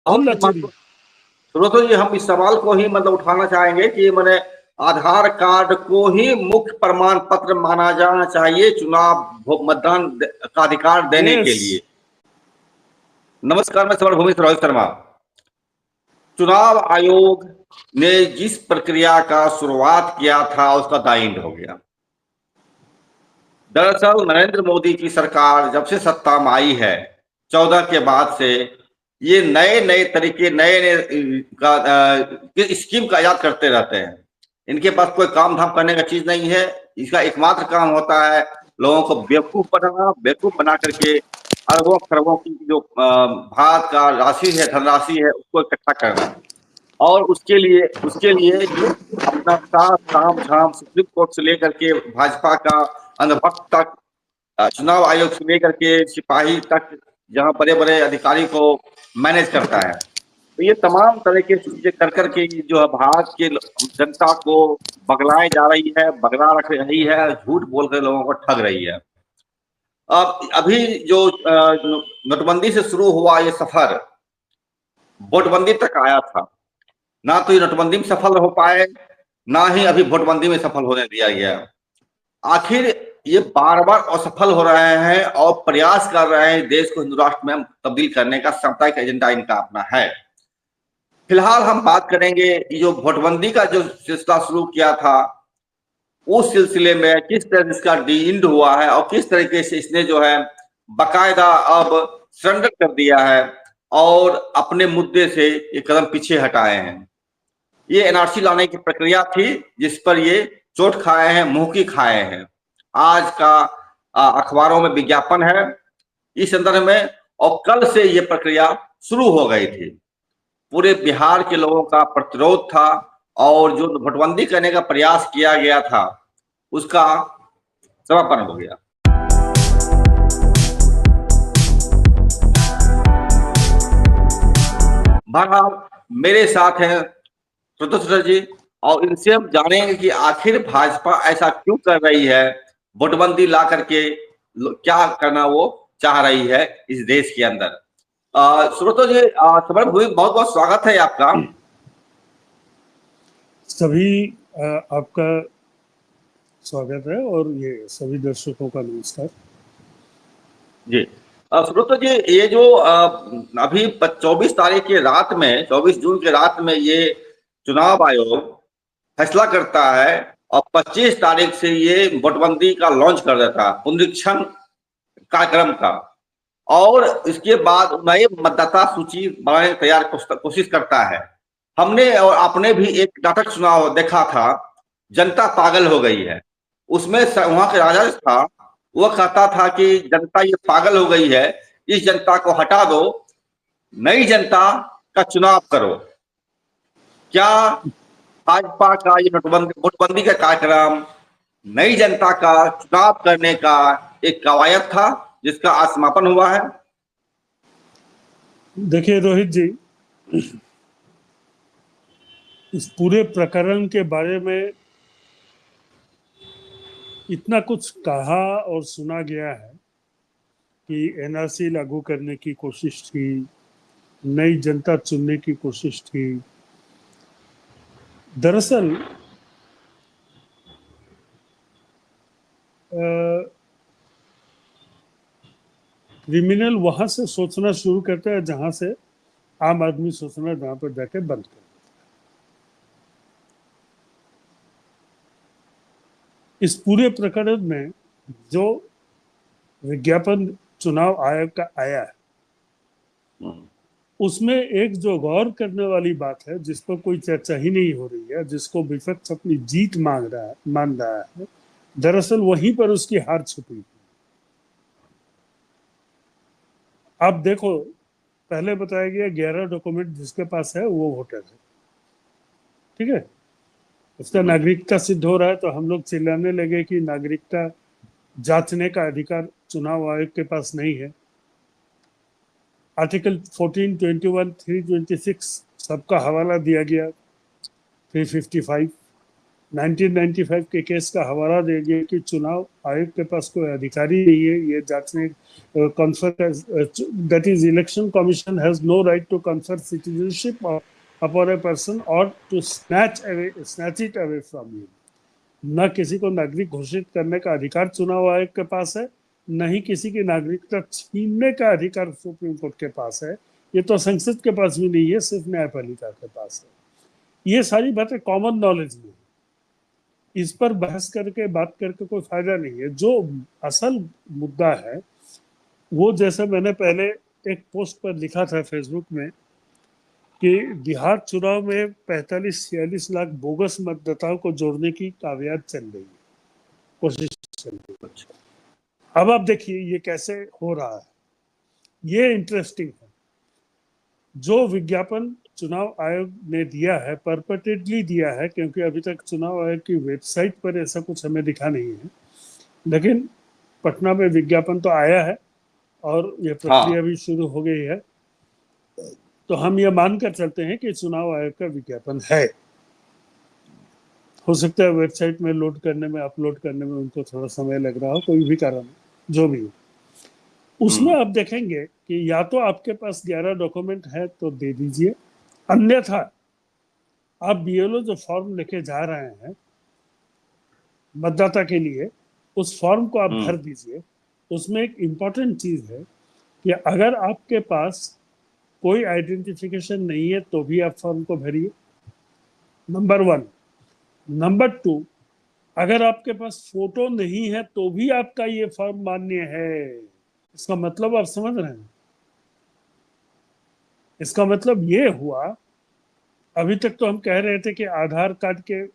बहुत ही लचीली। सुब्रतो जी, हम इस सवाल को ही मतलब उठाना चाहेंगे कि मैंने आधार कार्ड को ही मुख्य प्रमाण पत्र माना जाना चाहिए चुनाव मतदान का अधिकार देने के यस। लिए। नमस्कार, मैं समर भूमि रोहित शर्मा। चुनाव आयोग ने जिस प्रक्रिया का शुरुआत किया था उसका दाई एंड हो गया। दरअसल नरेंद्र मोदी की सरकार जब से सत्ता में आई है 14 के बाद से, ये नए नए तरीके नए नए स्कीम का इजाद करते रहते हैं। इनके पास कोई काम धाम करने का चीज नहीं है। इसका एकमात्र काम होता है लोगों को बेवकूफ बनाना, बेवकूफ बना करके अरबों खरबों की जो भारत का राशि है, धनराशि है, उसको इकट्ठा करना। और उसके लिए ये अपना साथ ताम झाम सुप्रीम कोर्ट से लेकर के भाजपा का अंधभक्त तक, चुनाव आयोग से लेकर के सिपाही तक, जहां बड़े बड़े अधिकारी को मैनेज करता है। तो ये तमाम तरह की चीजें कर करके जो है भारत के जनता को बगलाए जा रही है, बगला रख रही है, झूठ बोल कर लोगों को ठग रही है। अब अभी जो नोटबंदी से शुरू हुआ ये सफर वोटबंदी तक आया था। ना तो ये नोटबंदी में सफल हो पाए, ना ही अभी वोटबंदी में सफल होने दिया गया। आखिर ये बार बार असफल हो रहे हैं और प्रयास कर रहे हैं देश को हिंदू राष्ट्र में तब्दील करने का साम्प्रदायिक एजेंडा इनका अपना है। फिलहाल हम बात करेंगे जो वोटबंदी का जो सिलसिला शुरू किया था, उस सिलसिले में किस तरह इसका डी इंड हुआ है और किस तरीके से इसने जो है बाकायदा अब सरेंडर कर दिया है और अपने मुद्दे से एक कदम पीछे हटाए हैं। ये एनआरसी लाने की प्रक्रिया थी जिस पर ये चोट खाए हैं, मुंह की खाए हैं। आज का अखबारों में विज्ञापन है इस संदर्भ में, और कल से ये प्रक्रिया शुरू हो गई थी। पूरे बिहार के लोगों का प्रतिरोध था और जो नोटबंदी करने का प्रयास किया गया था उसका समापन हो गया। बहरहाल मेरे साथ हैं प्रदोष जी, और इनसे हम जानेंगे कि आखिर भाजपा ऐसा क्यों कर रही है, वोटबंदी ला करके क्या करना वो चाह रही है इस देश के अंदर। सुब्रतो जी, समर भूमि बहुत बहुत स्वागत है आपका। सभी आपका स्वागत है और ये सभी दर्शकों का नमस्कार जी। सुब्रतो जी, ये जो अभी 24 तारीख की रात में, 24 जून की रात में ये चुनाव आयोग फैसला करता है और 25 तारीख से ये वोटबंदी का लॉन्च कर देता है, पुनरीक्षण कार्यक्रम का। और इसके बाद नए मतदाता सूची बनाने की तैयार कोशिश करता है। हमने और आपने भी एक नाटक सुना देखा था, जनता पागल हो गई है। उसमें वहां के राजा था, वो कहता था कि जनता ये पागल हो गई है, इस जनता को हटा दो, नई जनता का चुनाव करो। क्या भाजपा का ये नोटबंदी का कार्यक्रम नई जनता का चुनाव करने का एक कवायद था जिसका आज समापन हुआ है? देखिए रोहित जी, इस पूरे प्रकरण के बारे में इतना कुछ कहा और सुना गया है कि एनआरसी लागू करने की कोशिश थी, नई जनता चुनने की कोशिश थी। दरअसल क्रिमिनल वहां से सोचना शुरू करता है जहां से आम आदमी सोचना जहां पर जाके बंद कर। इस पूरे प्रकरण में जो विज्ञापन चुनाव आयोग का आया है उसमें एक जो गौर करने वाली बात है जिस पर कोई चर्चा ही नहीं हो रही है, जिसको विपक्ष अपनी जीत मान रहा है, दरअसल वहीं पर उसकी हार छुपी है। आप देखो, पहले बताया गया 11 डॉक्यूमेंट जिसके पास है वो वोटर है, ठीक है, उसका नागरिकता सिद्ध हो रहा है, तो हम लोग चिल्लाने लगे कि नागरिकता जांचने का अधिकार चुनाव आयोग के पास नहीं है। आर्टिकल 14, 21, 326 सबका हवाला दिया गया, 355। 1995 के केस का हवाला देंगे कि चुनाव आयोग के पास कोई अधिकारी नहीं है ये जांचने that is election commission has no right to confer citizenship upon a person और to snatch it away from you. न किसी को नागरिक घोषित करने का अधिकार चुनाव आयोग के पास है, न ही किसी की नागरिकता छीनने का अधिकार सुप्रीम कोर्ट के पास है। ये तो संसद के पास भी नहीं है, सिर्फ न्यायपालिका के पास है। ये सारी बातें कॉमन नॉलेज में, इस पर बहस करके बात करके कोई फायदा नहीं है। जो असल मुद्दा है वो, जैसे मैंने पहले एक पोस्ट पर लिखा था फेसबुक में कि बिहार चुनाव में 45-46 लाख बोगस मतदाताओं को जोड़ने की कामयाब चल रही है, कोशिश चल रही है। अब आप देखिए ये कैसे हो रहा है, ये इंटरेस्टिंग है। जो विज्ञापन चुनाव आयोग ने दिया है, परपेटेडली दिया है, क्योंकि अभी तक चुनाव आयोग की वेबसाइट पर ऐसा कुछ हमें दिखा नहीं है, लेकिन पटना में विज्ञापन तो आया है और ये प्रक्रिया भी शुरू हो गई है। तो हम ये मानकर चलते हैं कि चुनाव आयोग का विज्ञापन है। हो सकता है वेबसाइट में लोड करने में, अपलोड करने में उनको थोड़ा समय लग रहा हो, कोई भी कारण जो भी हो। उसमें आप देखेंगे कि या तो आपके पास 11 डॉक्यूमेंट है तो दे दीजिए, अन्यथा आप बीएलओ जो फॉर्म लेके जा रहे हैं मतदाता के लिए, उस फॉर्म को आप भर दीजिए। उसमें एक इम्पॉर्टेंट चीज है कि अगर आपके पास कोई आइडेंटिफिकेशन नहीं है तो भी आप फॉर्म को भरिए, नंबर 1। नंबर 2, अगर आपके पास फोटो नहीं है तो भी आपका ये फॉर्म मान्य है। इसका मतलब आप समझ रहे हैं? इसका मतलब ये हुआ, अभी तक तो हम कह रहे थे कि आधार कार्ड के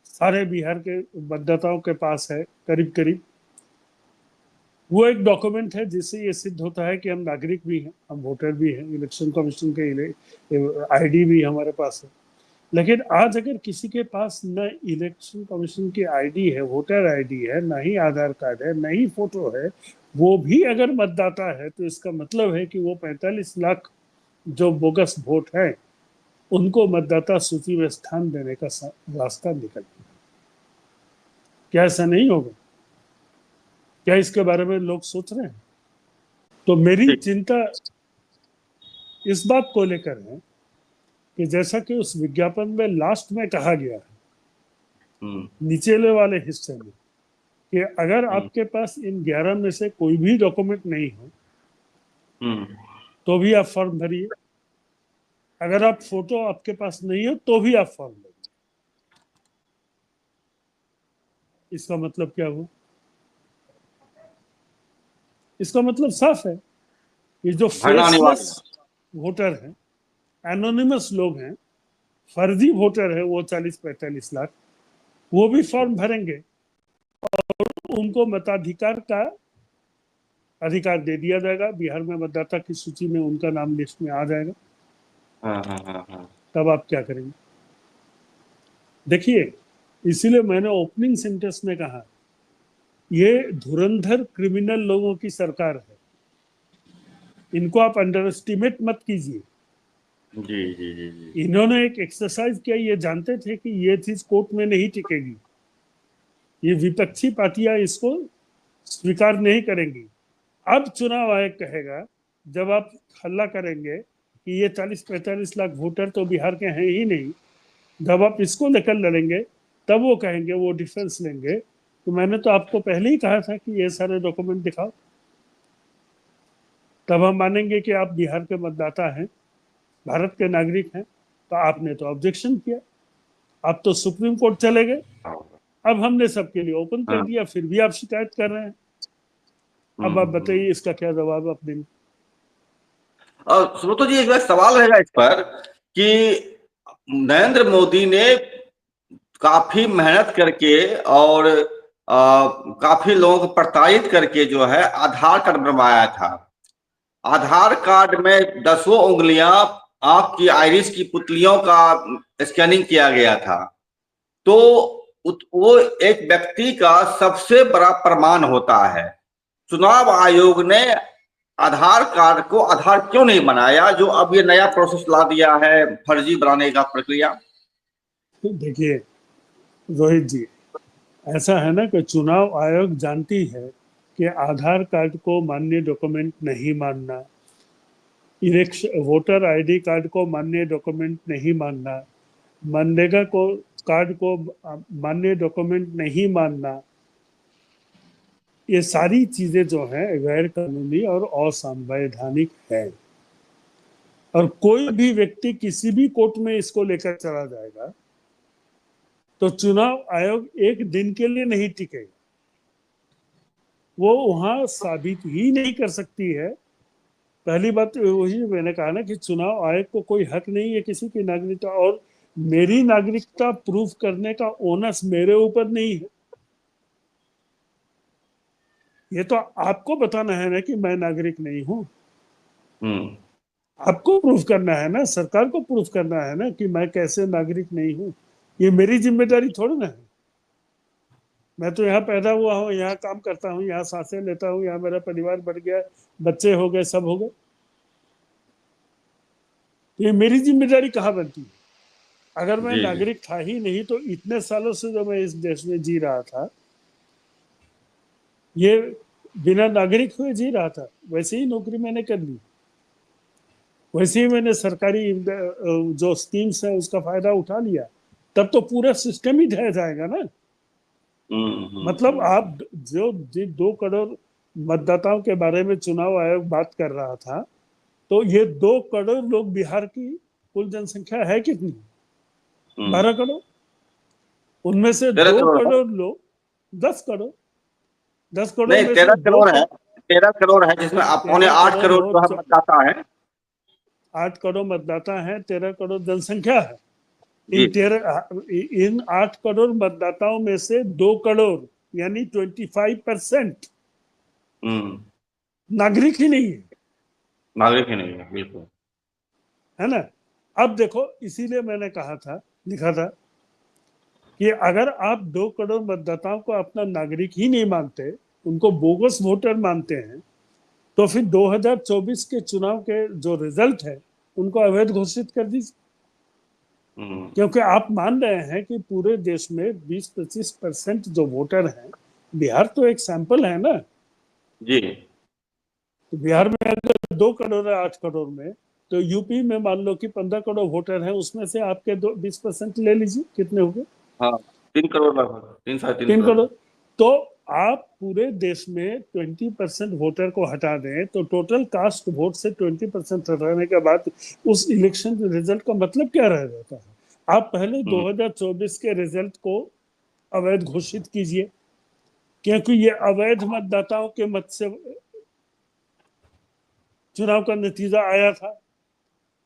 सारे बिहार के मतदाताओं के पास है करीब करीब, वो एक डॉक्यूमेंट है जिससे ये सिद्ध होता है कि हम नागरिक भी हैं, हम वोटर भी हैं, इलेक्शन कमीशन के आईडी भी हमारे पास है। लेकिन आज अगर किसी के पास न इलेक्शन कमीशन की आईडी है, वोटर आईडी है, न ही आधार कार्ड है, न ही फोटो है, वो भी अगर मतदाता है, तो इसका मतलब है कि वो 45 लाख जो बोगस वोट है उनको मतदाता सूची में स्थान देने का रास्ता निकल गया। क्या ऐसा नहीं होगा? क्या इसके बारे में लोग सोच रहे हैं? तो मेरी चिंता इस बात को लेकर है कि जैसा कि उस विज्ञापन में लास्ट में कहा गया है, निचले वाले हिस्से में, कि अगर आपके पास इन 11 में से कोई भी डॉक्यूमेंट नहीं हो तो भी आप फॉर्म भरिए, अगर आप फोटो आपके पास नहीं हो तो भी आप फॉर्म भरिए। इसका मतलब क्या हुआ? इसका मतलब साफ है, ये जो फेसलेस वोटर हैं, एनोनिमस लोग हैं, फर्जी वोटर है, वो 40-45 लाख, वो भी फॉर्म भरेंगे और उनको मताधिकार का अधिकार दे दिया जाएगा। बिहार में मतदाता की सूची में उनका नाम लिस्ट में आ जाएगा। तब आप क्या करेंगे? देखिए, इसीलिए मैंने ओपनिंग सेंटेंस में कहा, ये धुरंधर क्रिमिनल लोगों की सरकार है, इनको आप अंडर एस्टिमेट मत कीजिए। जी जी जी जी। इन्होंने एक एक्सरसाइज किया, ये जानते थे कि ये चीज कोर्ट में नहीं टिकेगी, ये विपक्षी पार्टियां इसको स्वीकार नहीं करेंगी। अब चुनाव आयोग कहेगा, जब आप हल्ला करेंगे कि ये 40-45 लाख वोटर तो बिहार के हैं ही नहीं, जब आप इसको लेकर लड़ेंगे तब वो कहेंगे, वो डिफेंस लेंगे, तो मैंने तो आपको पहले ही कहा था कि ये सारे डॉक्यूमेंट दिखाओ, तब हम मानेंगे कि आप बिहार के मतदाता हैं, भारत के नागरिक हैं। तो आपने तो ऑब्जेक्शन किया, आप तो सुप्रीम कोर्ट चले गए, अब हमने सबके लिए ओपन कर दिया, फिर भी आप शिकायत कर रहे हैं। अब आप बताइए इसका क्या जवाब आप देंगे? सुब्रतो जी, एक सवाल रहेगा इस पर कि नरेंद्र मोदी ने काफी मेहनत करके और काफी लोगों को प्रताड़ित करके जो है आधार कार्ड बनवाया था। आधार कार्ड में 10 उंगलियां आंख की आइरिस की पुतलियों का स्कैनिंग किया गया था। तो वो एक व्यक्ति का सबसे बड़ा प्रमाण होता है। चुनाव आयोग ने आधार कार्ड को आधार क्यों नहीं बनाया, जो अब ये नया प्रोसेस ला दिया है फर्जी बनाने का प्रक्रिया? देखिए, रोहित जी, ऐसा है ना कि चुनाव आयोग जानती है कि आधार कार्ड को मान्य डॉक्यूमेंट नहीं मानना, इलेक्शन वोटर आईडी कार्ड को मान्य डॉक्यूमेंट नहीं मानना, मनरेगा को कार्ड को मान्य डॉक्यूमेंट नहीं मानना, ये सारी चीजें जो हैं गैर कानूनी और असंवैधानिक है। और कोई भी व्यक्ति किसी भी कोर्ट में इसको लेकर चला जाएगा तो चुनाव आयोग एक दिन के लिए नहीं टिकेगा, वो वहां साबित ही नहीं कर सकती है। पहली बात तो वही मैंने कहा ना कि चुनाव आयोग को कोई हक नहीं है किसी की नागरिकता, और मेरी नागरिकता प्रूफ करने का ओनस मेरे ऊपर नहीं है। ये तो आपको बताना है ना कि मैं नागरिक नहीं हूं, हम्म। आपको प्रूफ करना है ना, सरकार को प्रूफ करना है ना कि मैं कैसे नागरिक नहीं हूं। ये मेरी जिम्मेदारी थोड़ी ना है। मैं तो यहाँ पैदा हुआ हूँ, यहाँ काम करता हूँ, यहाँ सांसें लेता हूँ, यहाँ मेरा परिवार बढ़ गया, बच्चे हो गए, सब हो गए। तो ये मेरी जिम्मेदारी कहाँ बनती है? अगर मैं जी जी। नागरिक था ही नहीं तो इतने सालों से जो मैं इस देश में जी रहा था, ये बिना नागरिक हुए जी रहा था, वैसे ही नौकरी मैंने कर ली, वैसे ही मैंने सरकारी जो स्कीम्स है उसका फायदा उठा लिया, तब तो पूरा सिस्टम ही ढह जाएगा ना। मतलब हम्म। आप जो 2 करोड़ मतदाताओं के बारे में चुनाव आयोग बात कर रहा था, तो ये 2 करोड़ लोग, बिहार की कुल जनसंख्या है कितनी? हम्म। 12 करोड़। उनमें से 13 दो करोड़ है। करोड़ लोग 10 करोड़, 10 करोड़ नहीं, में से 13 करोड़ है। 13 करोड़ है, जिसमें आप पौने तेरह 8 करोड़ करोड़ हो, जो है मतदाता है। 8 करोड़ मतदाता हैं, 13 करोड़ जनसंख्या है। जी। इन 8 करोड़ मतदाताओं में से 2 करोड़ यानी 25% हम्म। नागरिक ही नहीं है, नागरिक ही नहीं है, बिल्कुल। है ना। अब देखो, इसीलिए मैंने कहा था, लिखा था कि अगर आप 2 करोड़ मतदाताओं को अपना नागरिक ही नहीं मानते, उनको बोगस वोटर मानते हैं, तो फिर 2024 के चुनाव के जो रिजल्ट है उनको अवैध घोषित कर दीजिए। हम्म। क्योंकि आप मान रहे हैं कि पूरे देश में 20-25% जो वोटर हैं, बिहार तो एक सैंपल है ना। जी। तो बिहार में अगर 2 करोड़ है 8 करोड़ में, तो यूपी में मान लो कि 15 करोड़ वोटर हैं, उसमें से आपके 20% ले लीजिए, कितने हो गए? हाँ, 3 करोड़ लगभग, 3 साढ़े 3 करोड़। 3 करोड़। तो आप पूरे देश में 20% वोटर को हटा दें तो टोटल कास्ट वोट से 20% हटाने के बाद उस इलेक्शन रिजल्ट का मतलब क्या रह जाता है? आप पहले हम्म। 2024 के रिजल्ट को अवैध घोषित कीजिए, क्योंकि ये अवैध मतदाताओं के मत से चुनाव का नतीजा आया था।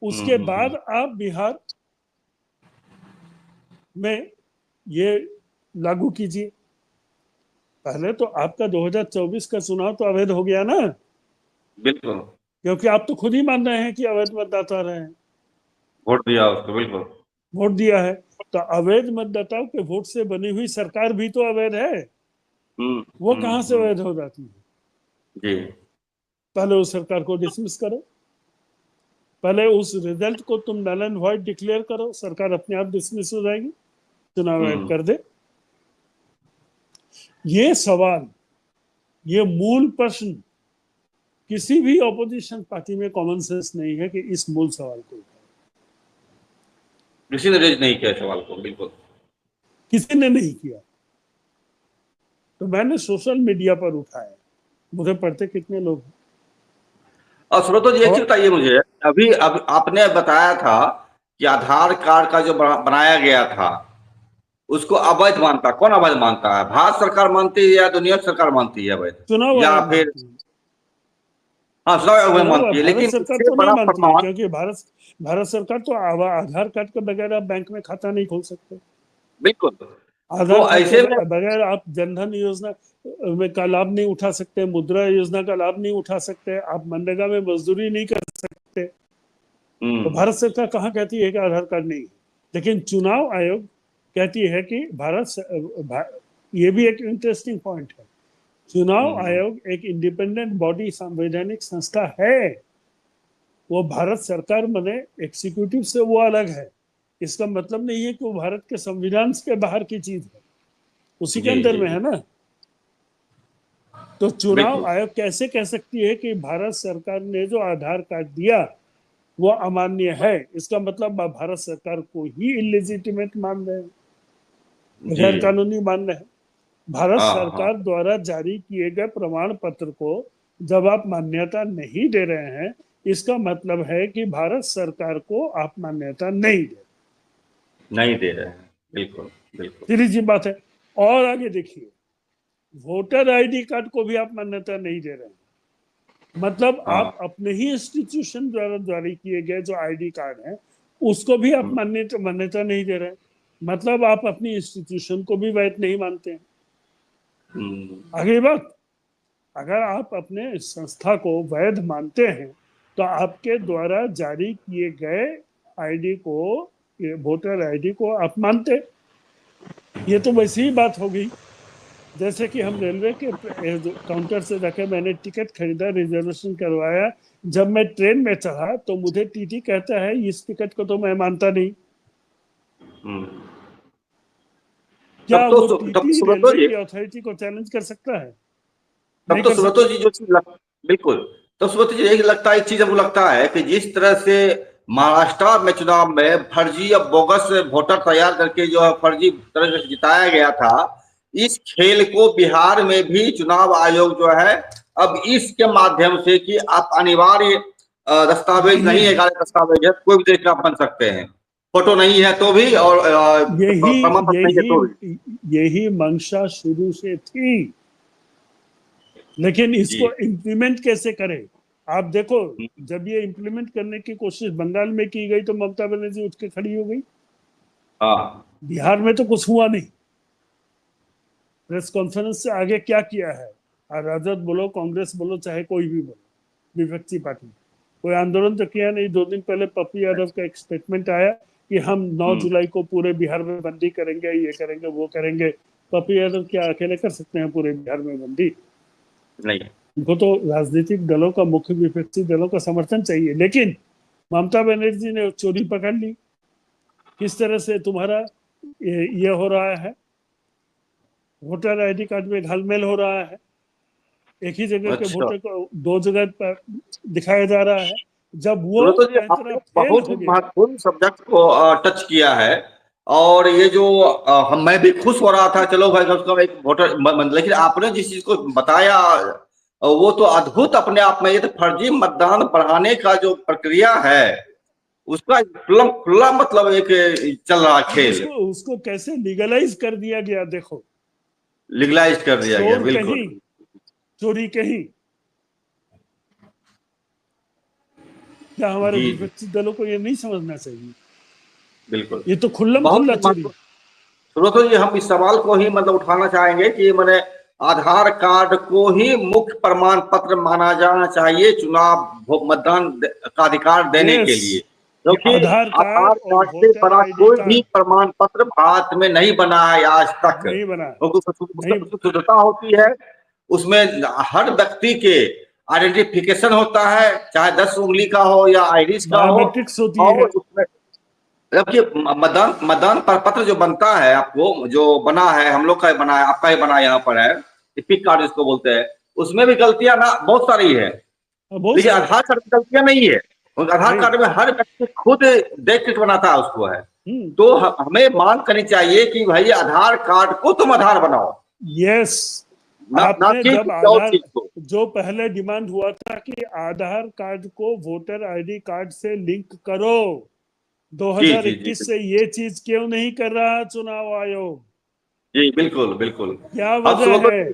उसके बाद हम्म। आप बिहार में ये लागू कीजिए। पहले तो आपका 2024 का चुनाव तो अवैध हो गया ना, बिल्कुल। क्योंकि आप तो खुद ही मान रहे हैं कि अवैध मतदाता रहे हैं, वोट दिया उसको, बिल्कुल। वोट दिया है। तो अवैध मतदाताओं के वोट से बनी हुई सरकार भी तो अवैध है, हम्म। वो कहां से हम्म। अवैध हो जाती है? जी। पहले उस सरकार को डिसमिस करो, पहले उस रिजल्ट को तुम नल एंड वॉइड डिक्लेयर करो, सरकार अपने आप डिसमिस हो जाएगी, चुनाव आयोग हम्म। कर दे। ये सवाल, ये मूल प्रश्न, किसी भी ऑपोजिशन पार्टी में कॉमन सेंस नहीं है कि इस मूल सवाल को उठाए। किसी ने रेज नहीं किया सवाल को, बिल्कुल। किसी ने नहीं किया। तो मैंने सोशल मीडिया पर उठाया, मुझे पढ़ते कितने लोग हैं। और स्रोतो जी, एक चीज और बताइए मुझे, अभी अब आपने बताया था कि आधार कार्ड का जो बनाया गया था उसको अवैध मानता, कौन अवैध मानता है? भारत सरकार मानती है या दुनिया सरकार मानती है अवैध? चुनाव या आयोग फिर, मानती है। हाँ, चुनाव आयोग अवैध चुनाव मानती है, भारत लेकिन सरकार इससे तो नहीं बड़ा मानती है, फरमान। क्योंकि भारत सरकार तो आधार कार्ड के बगैर आप बैंक में खाता नहीं खोल सकते। बिल्कुल। आधार तो कार्ड के ऐसे में, बगैर आप जनधन योजना में का लाभ नहीं उठा सकते, मुद्रा योजना का लाभ नहीं उठा सकते, आप मनरेगा में मजदूरी नहीं कर सकते। तो हम्म। भारत सरकार कहाँ कहती है कि आधार कार्ड नहीं है? लेकिन चुनाव आयोग कहती है कि ये भी एक इंटरेस्टिंग पॉइंट है। चुनाव हम्म। आयोग एक इंडिपेंडेंट बॉडी, संवैधानिक संस्था है। वो भारत सरकार मने एग्जीक्यूटिव से वो अलग है। इसका मतलब नहीं है कि वो भारत के संविधान के बाहर की चीज है, उसी के जी अंदर जी में है ना। तो चुनाव बिल्कुल। आयोग कैसे कह सकती है कि भारत सरकार ने जो आधार कार्ड दिया वो अमान्य है? इसका मतलब आप भारत सरकार को ही इलिजिटिमेट मान रहे हैं, जी गैर कानूनी मान रहे हैं। भारत हाँ हाँ। सरकार द्वारा जारी किए गए प्रमाण पत्र को जब आप मान्यता नहीं दे रहे हैं, इसका मतलब है कि भारत सरकार को आप मान्यता नहीं दे रहे। नहीं दे रहे हैं, बिल्कुल बिल्कुल। सीधी सी बात है। और आगे देखिए, वोटर आईडी कार्ड को भी आप मान्यता नहीं दे रहे हैं, मतलब आप हाँ। अपने ही इंस्टीट्यूशन द्वारा जारी किए गए जो आईडी कार्ड है उसको भी आप हम्म, मान्यता मान्यता नहीं दे रहे हैं, मतलब आप अपनी इंस्टीट्यूशन को भी वैध नहीं मानते हैं। हम्म, आगे बात, अगर आप अपने संस्था को वैध मानते हैं तो आपके द्वारा जारी किए गए आईडी को, ये वोटर आईडी को आप मानते। ये तो वैसी ही बात हो गई जैसे कि हम रेलवे के काउंटर से जाकर मैंने टिकट खरीदा, रिजर्वेशन करवाया, जब मैं ट्रेन में चढ़ा तो मुझे टीटी कहता है इस टिकट को तो मैं मानता नहीं। हम्म। क्या वो तब तो टीटी सुब्रतो रेलवे जी, की अथॉरिटी को चैलेंज कर सकता है? तब नहीं तो कर सुब्रतो सकता। जी बिल्कुल। तो सुब्रतो जी यही लगता है, एक चीज हमको लगता है कि जिस तरह से महाराष्ट्र में चुनाव में फर्जी या बोगस वोटर तैयार करके जो है फर्जी तरह से जिताया गया था, इस खेल को बिहार में भी चुनाव आयोग जो है अब इसके माध्यम से कि आप अनिवार्य दस्तावेज नहीं है, यही कागज दस्तावेज है, कोई भी तरीके का आप बन सकते हैं, फोटो नहीं है तो भी और यही प्रमाण पत्र नहीं है तो भी। यही यही मंशा शुरू से थी, लेकिन जी। इसको इम्प्लीमेंट कैसे करें? आप देखो, जब ये इम्प्लीमेंट करने की कोशिश बंगाल में की गई तो ममता बनर्जी उठ के खड़ी हो गई। हाँ। बिहार में तो कुछ हुआ नहीं। प्रेस कॉन्फ्रेंस से आगे क्या किया है? और राजद बोलो, कांग्रेस बोलो, चाहे कोई भी बोलो, विपक्षी पार्टी, कोई आंदोलन तो किया नहीं। 2 दिन पहले पप्पू यादव का एक स्टेटमेंट आया कि हम 9 हम्म। जुलाई को पूरे बिहार में बंदी करेंगे, ये करेंगे, वो करेंगे। पप्पू यादव क्या अकेले कर सकते हैं पूरे बिहार में बंदी? नहीं। उनको तो राजनीतिक दलों का, मुख्य विपक्षी दलों का समर्थन चाहिए। लेकिन ममता बनर्जी ने चोरी पकड़ ली। किस तरह से तुम्हारा ये हो रहा है, वोटर आईडी कार्ड में घालमेल हो रहा है, एक ही जगह के अच्छा। वोटर को 2 जगह पर दिखाया जा रहा है। जब वो सुब्रतो जी, पैंतरा आपने फेल बहुत ही हो गया। महत्वपूर्ण सब्जेक्ट को टच किया है। और ये जो हम मैं भी खुश हो रहा था, चलो भाई कम से कम एक वोटर, लेकिन आपने जिस चीज को बताया वो तो अद्भुत अपने आप में। ये तो फर्जी मतदान बढ़ाने का जो प्रक्रिया है उसका खुला खुला मतलब एक चल रहा अब खेल उसको उसको कैसे लीगलाइज कर दिया गया, देखो। लीगलाइज कर दिया गया, शोर बिल्कुल। कहीं, चोरी कहीं। क्या हमारे जी जी विपक्षी दलों को ये नहीं समझना चाहिए? बिल्कुल। ये तो खुल्लम बहुत खुल्ला ही चोरी। महत्व, सुब्रतो जी हम इस सवाल को ही मतलब उठाना चाहेंगे कि मैंने आधार कार्ड को ही मुख्य प्रमाण पत्र माना जाना चाहिए चुनाव मतदान का अधिकार देने के यस, लिए, ये क्योंकि आधार कार्ड आधार और कार्ड से वोटर बड़ा आईडी कोई भी कार्ड प्रमाण पत्र भारत में नहीं बना है आज तक। नहीं बना, क्योंकि उसमें नहीं। शुद्धता होती है, उसमें हर व्यक्ति के आइडेंटिफिकेशन होता है, चाहे 10 उंगली का हो या आइरिस का हो। बायोमेट्रिक्स होती है। और उसमें जबकि मतदान मतदान पत्र जो बनता है, आपको जो बना है, हम लोग का बना है, आपका ही बना है, यहाँ पर है पिक कार्ड जिसको बोलते हैं, उसमें भी गलतियां ना बहुत सारी है। बहुत लेकिन सारे। आधार कार्ड में गलतियां नहीं है, और आधार नहीं। कार्ड में हर व्यक्ति खुद देख के बनाता है उसको है। हम्म। तो हमें मांग करनी चाहिए कि भाई आधार कार्ड को तुम आधार बनाओ, यस। ना आपने कि जब किसी और आधार, चीज को। जो पहले डिमांड हुआ था कि आधार कार्ड को वोटर आईडी कार्ड से लिंक करो, जी जी जी 2021 से ये चीज क्यों नहीं कर रहा चुनाव आयोग? जी बिल्कुल बिल्कुल। क्या अब वजह सुबह है?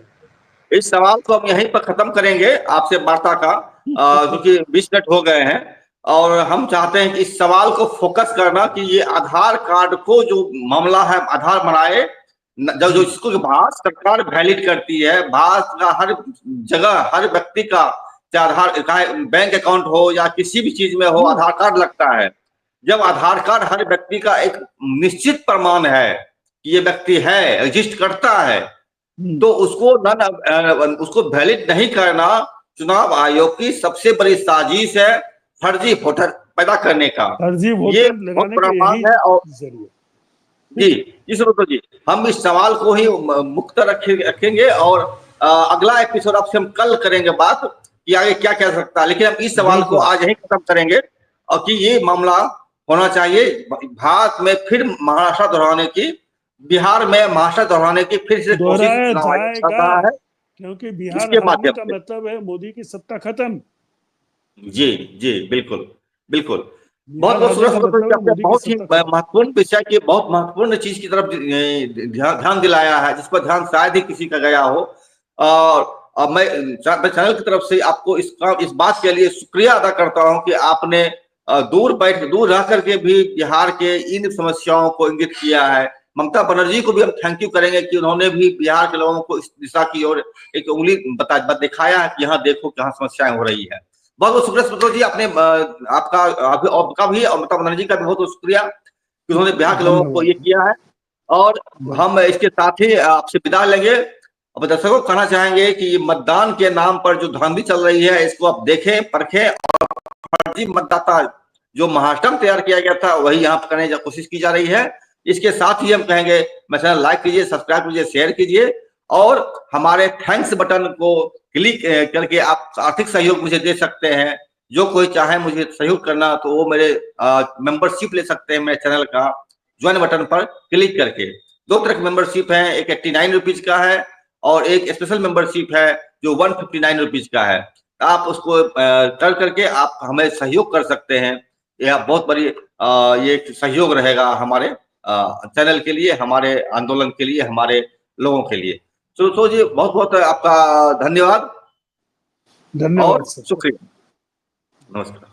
इस सवाल को हम यहीं पर खत्म करेंगे आपसे वार्ता का, क्योंकि 20 मिनट हो गए हैं। और हम चाहते हैं कि इस सवाल को फोकस करना कि ये आधार कार्ड को जो मामला है, आधार बनाए जो जो इसको भारत सरकार वैलिड करती है, भारत का हर जगह हर व्यक्ति का, चाहे आधार चाहे बैंक अकाउंट हो या किसी भी चीज में हो, आधार कार्ड लगता है। जब आधार कार्ड हर व्यक्ति का एक निश्चित प्रमाण है कि ये व्यक्ति है, एग्जिस्ट करता है, तो उसको उसको वैलिड नहीं करना चुनाव आयोग की सबसे बड़ी साजिश है, फर्जी वोटर पैदा करने का, फर्जी ये वोटर बहुत लगाने बड़ा का मांग है। और यही जरिए। जी जी सुब्रत जी, हम इस सवाल को ही मुक्त रखेंगे और अगला एपिसोड आपसे हम कल करेंगे बात कि आगे क्या कह सकता है, लेकिन हम इस सवाल को बिल्कुल आज यही खत्म करेंगे और कि ये मामला होना चाहिए भारत में फिर महाराष्ट्र दोहराने की, बिहार में महाराष्ट्र दोहराने की फिर से कोशिश दोहराया चुनाव आयोग कर जाएगा, रहा है क्योंकि बिहार इसके हारने माध्यम का से। मतलब है मोदी की सत्ता खत्म। जी जी बिल्कुल बिल्कुल। बहुत बिहार बहुत हारने शुक्रिया का सुब्रत जी, मतलब है आपने मोदी की बहुत ही सत्ता खत्म। महत्वपूर्ण विषय की, बहुत महत्वपूर्ण चीज की तरफ ध्यान दिलाया है, जिस पर ध्यान शायद ही किसी का गया हो। और मैं चैनल की तरफ से आपको इस बात के लिए शुक्रिया अदा करता हूं कि आपने दूर रह करके भी बिहार के इन समस्याओं को इंगित किया है। ममता बनर्जी को भी हम थैंक यू करेंगे कि उन्होंने भी बिहार के लोगों को इस दिशा की ओर एक उंगली दिखाया है कि यहाँ देखो कहाँ समस्याएं हो रही है। बहुत बहुत शुक्रिया सुब्रत जी, आपने आपका भी और ममता बनर्जी का भी बहुत बहुत शुक्रिया कि उन्होंने बिहार के लोगों को ये धन्यवाद। किया है। और हम इसके साथ ही आपसे विदा लेंगे। अब दर्शकों को कहना चाहेंगे कि मतदान के नाम पर जो धांधली चल रही है इसको आप देखें, परखें, और फर्जी मतदाता जो महाष्टम तैयार किया गया था वही यहाँ पर करने की कोशिश की जा रही है। इसके साथ ही हम कहेंगे मैं चैनल लाइक कीजिए, सब्सक्राइब कीजिए, शेयर कीजिए और हमारे थैंक्स बटन को क्लिक करके आप आर्थिक सहयोग मुझे दे सकते हैं। जो कोई चाहे मुझे सहयोग करना तो वो मेरे मेंबरशिप ले सकते हैं मेरे चैनल का ज्वाइन बटन पर क्लिक करके। दो तरह की मेंबरशिप है, एक 89 रुपीज का है और एक स्पेशल मेंबरशिप है जो 159 रुपीज का है। आप उसको कर करके आप हमें सहयोग कर सकते हैं। यह बहुत बड़ी ये एक सहयोग रहेगा हमारे चैनल के लिए, हमारे आंदोलन के लिए, हमारे लोगों के लिए। तो जी बहुत बहुत आपका धन्यवाद धन्यवाद और सर। शुक्रिया। नमस्कार।